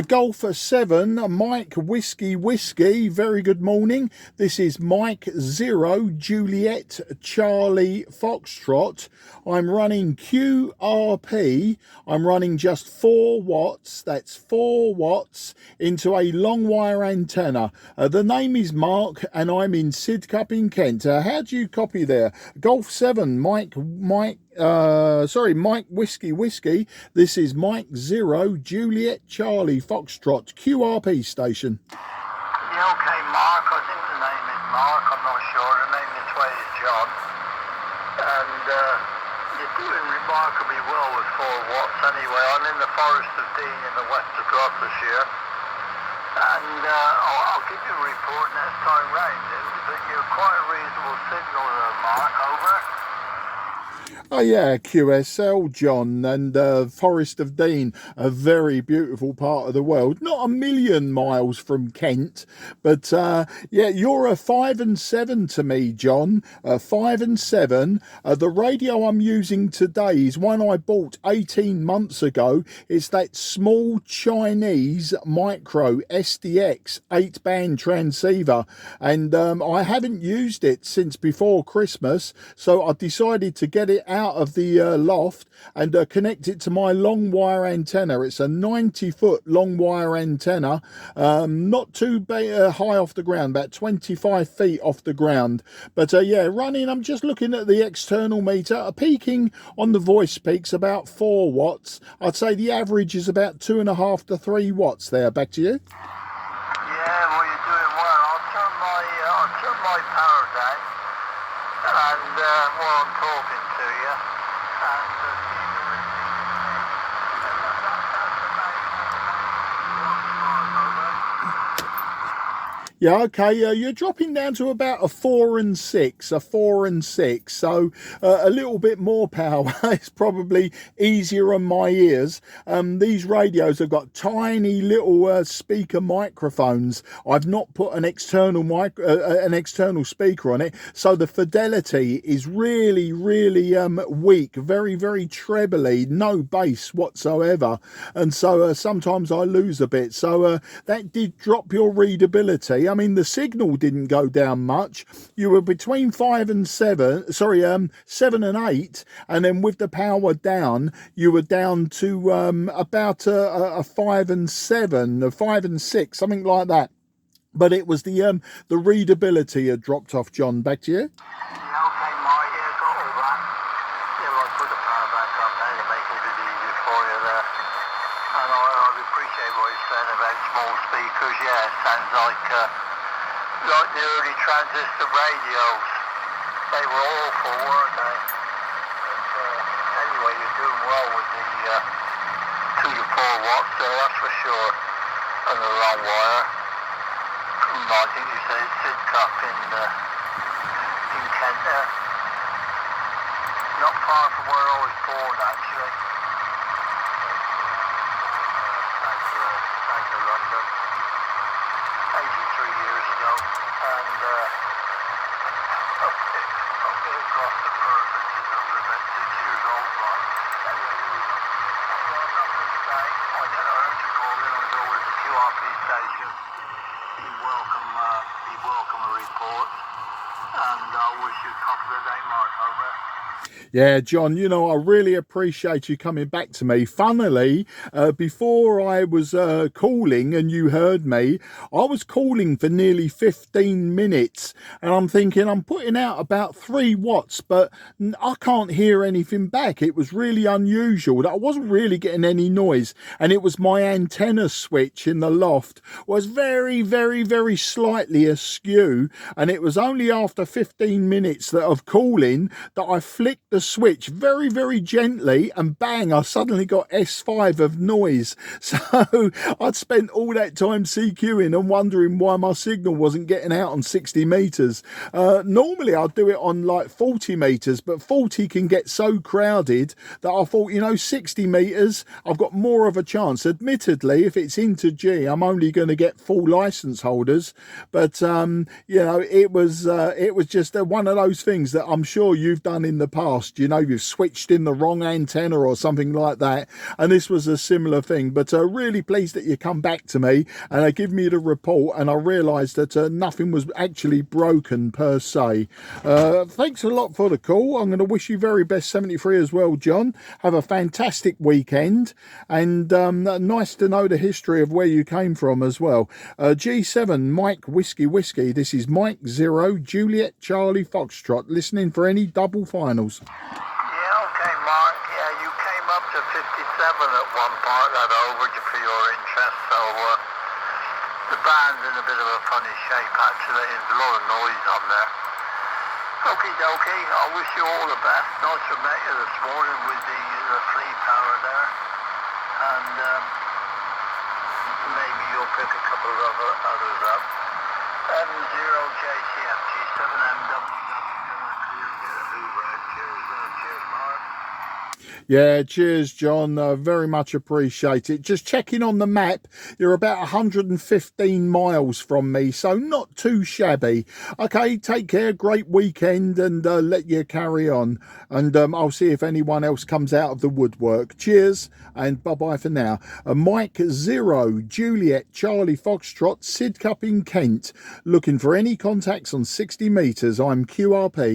Golf 7, Mike Whiskey Whiskey, very good morning. This is Mike 0, Juliet Charlie Foxtrot. I'm running QRP. I'm running just 4 watts, that's 4 watts into a long wire antenna. The name is Mark and I'm in Sidcup in Kent. How do you copy there? Golf 7, Mike Whiskey Whiskey. This is Mike 0, Juliet Charlie Foxtrot, QRP station. Yeah, okay, Mark. I think the name is Mark. I'm not sure. The name this way is John. And you're doing remarkably well with 4 watts anyway. I'm in the Forest of Dean in the west of Gloucestershire. And I'll give you a report next time round. You're quite a reasonable signal there, Mark. Over. Oh yeah, QSL, John, and Forest of Dean, a very beautiful part of the world. Not a million miles from Kent, but yeah, you're a 5 and 7 to me, John. 5 and 7. The radio I'm using today is one I bought 18 months ago. It's that small Chinese micro SDX 8-band transceiver, and I haven't used it since before Christmas, so I decided to get it out of the loft and connect it to my long wire antenna. It's a 90-foot long wire antenna, not too high off the ground, about 25 feet off the ground. But yeah, running, I'm just looking at the external meter, peaking on the voice peaks about 4 watts. I'd say the average is about 2.5 to 3 watts there. Back to you. Yeah, well, you're doing well. I'll turn my power down and while I'm talking to you, and see if you're Yeah, okay, you're dropping down to about a 4 and 6, so a little bit more power. It's probably easier on my ears. These radios have got tiny little speaker microphones. I've not put an external speaker on it, so the fidelity is really weak, very trebly, no bass whatsoever, and so sometimes I lose a bit. So that did drop your readability. I mean, the signal didn't go down much. You were between 7 and 8, and then with the power down, you were down to about a 5 and 7, a 5 and 6, something like that. But it was the readability had dropped off, John. Back to you. Yeah, okay, Mark. Yeah, got all that. Yeah, well, I put the power back up now to make it a bit easier for you there. And I appreciate what you're saying about small speakers. Yeah, it sounds like the early transistor radios. They were awful, weren't they? But anyway, you're doing well with the 2 to 4 watts there, that's for sure. And the long wire. I think you said Sidcup in Kent there. Not far from where I was born, actually. South of London. 83 years ago. And up there across the Firth, which is over about 6 years old. Anyway, I'm not going to say. I heard you call in. I was over at the QRP station. Be welcome a report, and I wish you a couple of days, Mark. Over. Yeah, John, you know, I really appreciate you coming back to me. Funnily, before I was calling and you heard me, I was calling for nearly 15 minutes, and I'm thinking I'm putting out about 3 watts, but I can't hear anything back. It was really unusual that I wasn't really getting any noise, and it was my antenna switch in the loft was very slightly askew, and it was only after 15 minutes of calling that I flicked the switch very gently, and bang, I suddenly got S5 of noise. So I'd spent all that time CQing and wondering why my signal wasn't getting out on 60 meters. Normally I'd do it on like 40 meters, but 40 can get so crowded that I thought, you know, 60 meters I've got more of a chance. Admittedly, if it's into G, I'm only going to get full license holders, but you know, it was just one of those things that I'm sure you've done in the past. You know, you've switched in the wrong antenna or something like that, and this was a similar thing. But really pleased that you come back to me and give me the report, and I realised that nothing was actually broken per se. Thanks a lot for the call. I'm going to wish you very best 73 as well, John. Have a fantastic weekend, and nice to know the history of where you came from as well. G7 Mike Whiskey, this is Mike 0 Juliet Charlie Foxtrot, listening for any double finals. Yeah, okay, Mark. Yeah, you came up to 57 at one part, that over for your interest, so the band's in a bit of a funny shape actually. There's a lot of noise on there. Okie dokie, I wish you all the best. Nice to meet you this morning with the flea power there, and maybe you'll pick a couple of others up. M0JCF G7M. Cheers, Mark. Yeah, cheers, John. Very much appreciate it. Just checking on the map, you're about 115 miles from me, so not too shabby. Okay, take care, great weekend, and let you carry on. And I'll see if anyone else comes out of the woodwork. Cheers, and bye-bye for now. Mike 0 Juliet Charlie Foxtrot, Sidcup in Kent. Looking for any contacts on 60 metres. I'm QRP.